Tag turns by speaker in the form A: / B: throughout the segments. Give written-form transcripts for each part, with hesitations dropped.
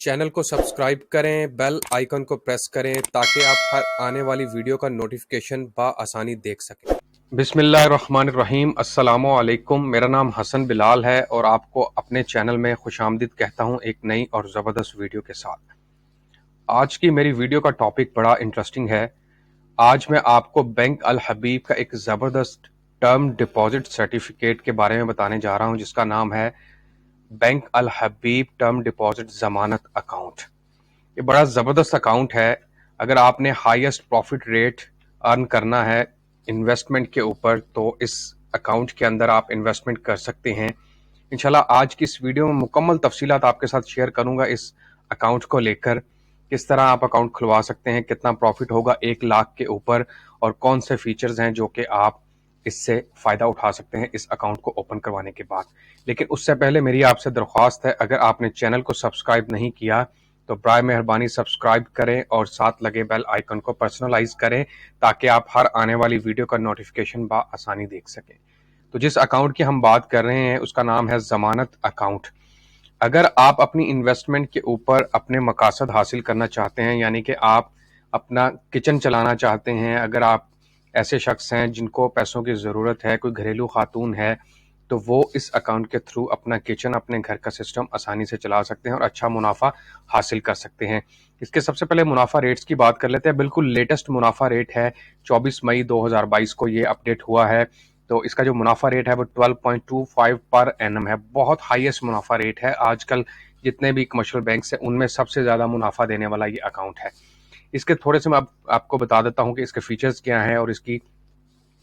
A: Channel को subscribe करें, bell icon को प्रेस करें ताकि आप हर आने वाली वीडियो का नोटिफिकेशन आसानी देख सकें। बिस्मिल्लाहिर्रहमानिर्रहीम, अस्सलामु अलैकुम। मेरा नाम हसन बिलाल है और आपको अपने चैनल में खुशामदीद कहता हूं एक नई और ज़बरदस्त वीडियो के साथ। आज की मेरी वीडियो का टॉपिक बड़ा इंटरेस्टिंग है। आज मैं आपको बैंक अल हबीब का एक ज़बरदस्त टर्म डिपॉजिट सर्टिफिकेट के बारे में बताने जा रहा हूं, जिसका नाम है बैंक अल हबीब टर्म डिपॉजिट ज़मानत अकाउंट। ये बड़ा ज़बरदस्त अकाउंट है। अगर आपने हाईएस्ट प्रॉफिट रेट अर्न करना है इन्वेस्टमेंट के ऊपर, तो इस अकाउंट के अंदर आप इन्वेस्टमेंट कर सकते हैं। इंशाल्लाह आज की इस वीडियो में मुकम्मल तफसीलात आपके साथ शेयर करूंगा इस अकाउंट को लेकर। किस तरह आप अकाउंट खुलवा सकते हैं, कितना प्रॉफिट होगा 1 लाख के ऊपर, और कौन से फीचर्स हैं जो कि आप इससे फ़ायदा उठा सकते हैं इस अकाउंट को ओपन करवाने के बाद। लेकिन उससे पहले मेरी आपसे दरख्वास्त है, अगर आपने चैनल को सब्सक्राइब नहीं किया तो बराए मेहरबानी सब्सक्राइब करें और साथ लगे बेल आइकन को पर्सनलाइज करें ताकि आप हर आने वाली वीडियो का नोटिफिकेशन आसानी देख सकें। तो जिस अकाउंट की हम बात कर रहे हैं उसका नाम है ज़मानत अकाउंट। अगर आप अपनी इन्वेस्टमेंट के ऊपर अपने मकासद हासिल करना चाहते हैं, यानी कि आप अपना किचन चलाना चाहते हैं, अगर आप ऐसे शख्स हैं जिनको पैसों की ज़रूरत है, कोई घरेलू खातून है, तो वो इस अकाउंट के थ्रू अपना किचन, अपने घर का सिस्टम आसानी से चला सकते हैं और अच्छा मुनाफा हासिल कर सकते हैं। इसके सबसे पहले मुनाफा रेट्स की बात कर लेते हैं। बिल्कुल लेटेस्ट मुनाफा रेट है, 24 मई 2022 को ये अपडेट हुआ है। तो इसका जो मुनाफा रेट है वो 12.25 पर एनम है। बहुत हाईएस्ट मुनाफा रेट है। आजकल जितने भी कमर्शियल बैंक्स हैं उनमें सबसे ज़्यादा मुनाफा देने वाला ये अकाउंट है। इसके थोड़े से मैं आपको बता देता हूँ कि इसके फीचर्स क्या हैं और इसकी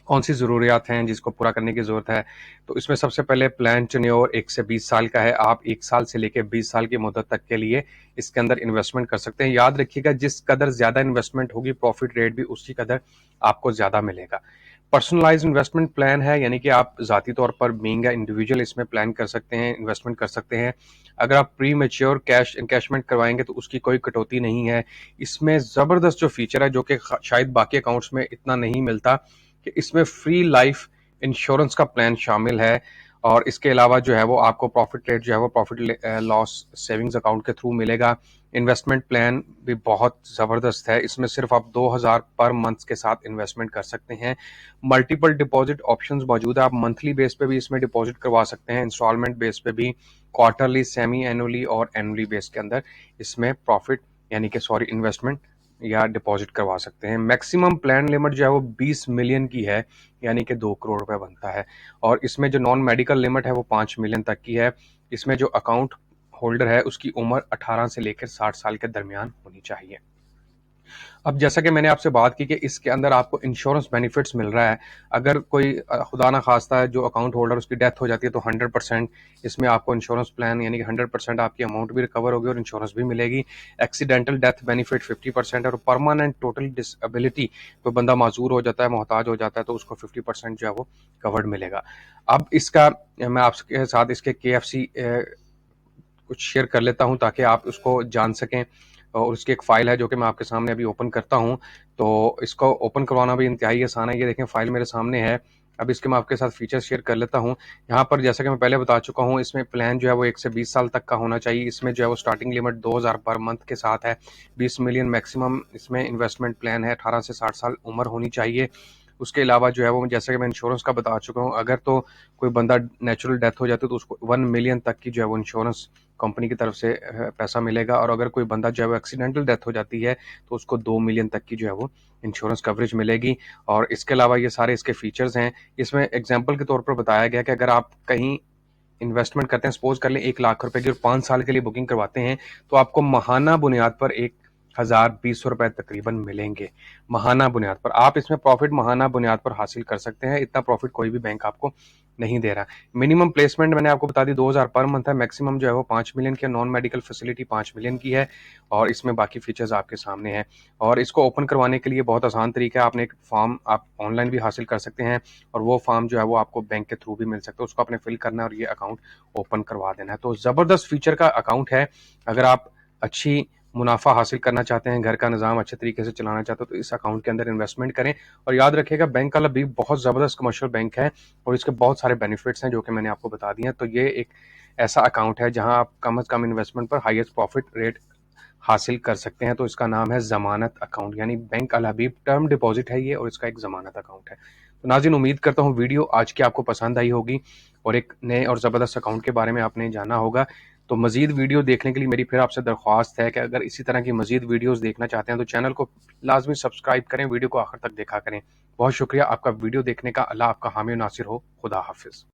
A: कौन सी ज़रूरियात हैं जिसको पूरा करने की ज़रूरत है। तो इसमें सबसे पहले प्लान टेन्योर 1 से 20 साल का है। आप 1 साल से लेकर 20 साल की मुद्दत तक के लिए इसके अंदर इन्वेस्टमेंट कर सकते हैं। याद रखिएगा, जिस कदर ज़्यादा इन्वेस्टमेंट होगी प्रॉफिट रेट भी उसी कदर आपको ज़्यादा मिलेगा। पर्सनलाइज इन्वेस्टमेंट प्लान है, यानी कि आप ज़ाती तौर पर बीइंग इंडिविजुअल इसमें प्लान कर सकते हैं, इन्वेस्टमेंट कर सकते हैं। अगर आप प्री मेच्योर कैश इनकैशमेंट करवाएंगे तो उसकी कोई कटौती नहीं है। इसमें ज़बरदस्त जो फीचर है जो कि शायद बाकी अकाउंट्स में इतना नहीं मिलता, कि इसमें फ्री लाइफ इंश्योरेंस का प्लान शामिल है। और इसके अलावा जो है वो आपको प्रॉफिट रेट जो है वो प्रॉफिट लॉस सेविंग्स अकाउंट के थ्रू मिलेगा। इन्वेस्टमेंट प्लान भी बहुत ज़बरदस्त है। इसमें सिर्फ आप 2000 पर मंथ के साथ इन्वेस्टमेंट कर सकते हैं। मल्टीपल डिपॉजिट ऑप्शंस मौजूद है। आप मंथली बेस पे भी इसमें डिपॉजिट करवा सकते हैं, इंस्टॉलमेंट बेस पे भी, क्वार्टरली, सेमी एनुअली और एनुअली बेस के अंदर इसमें प्रॉफिट यानी कि इन्वेस्टमेंट या डिपॉजिट करवा सकते हैं। मैक्सिमम प्लान लिमिट जो है वो 20 मिलियन की है, यानी कि 2 करोड़ रुपए बनता है। और इसमें जो नॉन मेडिकल लिमिट है वो 5 मिलियन तक की है। इसमें जो अकाउंट होल्डर है उसकी उम्र 18 से लेकर 60 साल के दरमियान होनी चाहिए। अब जैसा कि मैंने आपसे बात की कि इसके अंदर आपको इंश्योरेंस बेनिफिट्स मिल रहा है। अगर कोई खुदा ना खास्ता है जो अकाउंट होल्डर उसकी डेथ हो जाती है तो 100% इसमें आपको इंश्योरेंस प्लान यानी कि 100% आपकी अमाउंट भी रिकवर होगी और इंश्योरेंस भी मिलेगी। एक्सीडेंटल डेथ बेनिफिट 50% है और परमानेंट टोटल डिसेबिलिटी, कोई बंदा माजूर हो जाता है, मोहताज हो जाता है, तो उसको 50% जो है वो कवर्ड मिलेगा। अब इसका मैं आपके साथ इसके KFC कुछ शेयर कर लेता हूं ताकि आप उसको जान सकें। और उसकी एक फ़ाइल है जो कि मैं आपके सामने अभी ओपन करता हूं। तो इसको ओपन करवाना भी इंतहाई आसान है। ये देखें, फ़ाइल मेरे सामने है। अब इसके मैं आपके साथ फीचर्स शेयर कर लेता हूं। यहाँ पर जैसा कि मैं पहले बता चुका हूं, इसमें प्लान जो है वो 1 से 20 साल तक का होना चाहिए। इसमें जो है वो स्टार्टिंग लिमिट 2000 पर मंथ के साथ है। 20 मिलियन मैक्सिमम इसमें इन्वेस्टमेंट प्लान है। 18 से 60 साल उम्र होनी चाहिए। उसके अलावा जो है वो जैसे कि मैं इंश्योरेंस का बता चुका हूँ, अगर तो कोई बंदा नेचुरल डेथ हो जाती है तो उसको 1 मिलियन तक की जो है वो इंश्योरेंस कंपनी की तरफ से पैसा मिलेगा। और अगर कोई बंदा जो है वो एक्सीडेंटल डेथ हो जाती है तो उसको 2 मिलियन तक की जो है वो इंश्योरेंस कवरेज मिलेगी। और इसके अलावा ये सारे इसके फीचर्स हैं। इसमें एग्जाम्पल के तौर पर बताया गया कि अगर आप कहीं इन्वेस्टमेंट करते हैं, सपोज कर लें 1 लाख रुपए की, और 5 साल के लिए बुकिंग करवाते हैं, तो आपको महाना बुनियाद पर 1200 रुपए तकरीबन मिलेंगे। महाना बुनियाद पर आप इसमें प्रॉफिट महाना बुनियाद पर हासिल कर सकते हैं। इतना प्रॉफिट कोई भी बैंक आपको नहीं दे रहा। मिनिमम प्लेसमेंट मैंने आपको बता दी 2000 पर मंथ है। मैक्सिमम जो है वो 5 मिलियन की, नॉन मेडिकल फैसिलिटी 5 मिलियन की है। और इसमें बाकी फीचर्स आपके सामने हैं। और इसको ओपन करवाने के लिए बहुत आसान तरीका है। आपने एक फॉर्म आप ऑनलाइन भी हासिल कर सकते हैं और वो फॉर्म जो है वो आपको बैंक के थ्रू भी मिल सकता है। उसको आपने फिल करना है और ये अकाउंट ओपन करवा देना है। तो ज़बरदस्त फीचर का अकाउंट है। अगर आप अच्छी मुनाफा हासिल करना चाहते हैं, घर का निज़ाम अच्छे तरीके से चलाना चाहते हो, तो इस अकाउंट के अंदर इन्वेस्टमेंट करें। और याद रखिएगा, बैंक अल हबीब बहुत ज़बरदस्त कमर्शियल बैंक है और इसके बहुत सारे बेनिफिट्स हैं जो कि मैंने आपको बता दिए हैं। तो ये एक ऐसा अकाउंट है जहां आप कम से कम इन्वेस्टमेंट पर हाईएस्ट प्रॉफिट रेट हासिल कर सकते हैं। तो इसका नाम है ज़मानत अकाउंट, यानी बैंक अल हबीब टर्म डिपॉजिट है ये, और इसका एक ज़मानत अकाउंट है। तो नाज़रीन, उम्मीद करता हूँ वीडियो आज की आपको पसंद आई होगी और एक नए और ज़बरदस्त अकाउंट के बारे में आपने जाना होगा। तो मज़ीद वीडियो देखने के लिए मेरी फिर आपसे दरख्वास्त है कि अगर इसी तरह की मज़ीद वीडियोज़ देखना चाहते हैं तो चैनल को लाजमी सब्सक्राइब करें, वीडियो को आखिर तक देखा करें। बहुत शुक्रिया आपका वीडियो देखने का। अल्लाह आपका हामी नासिर हो। खुदा हाफिज़।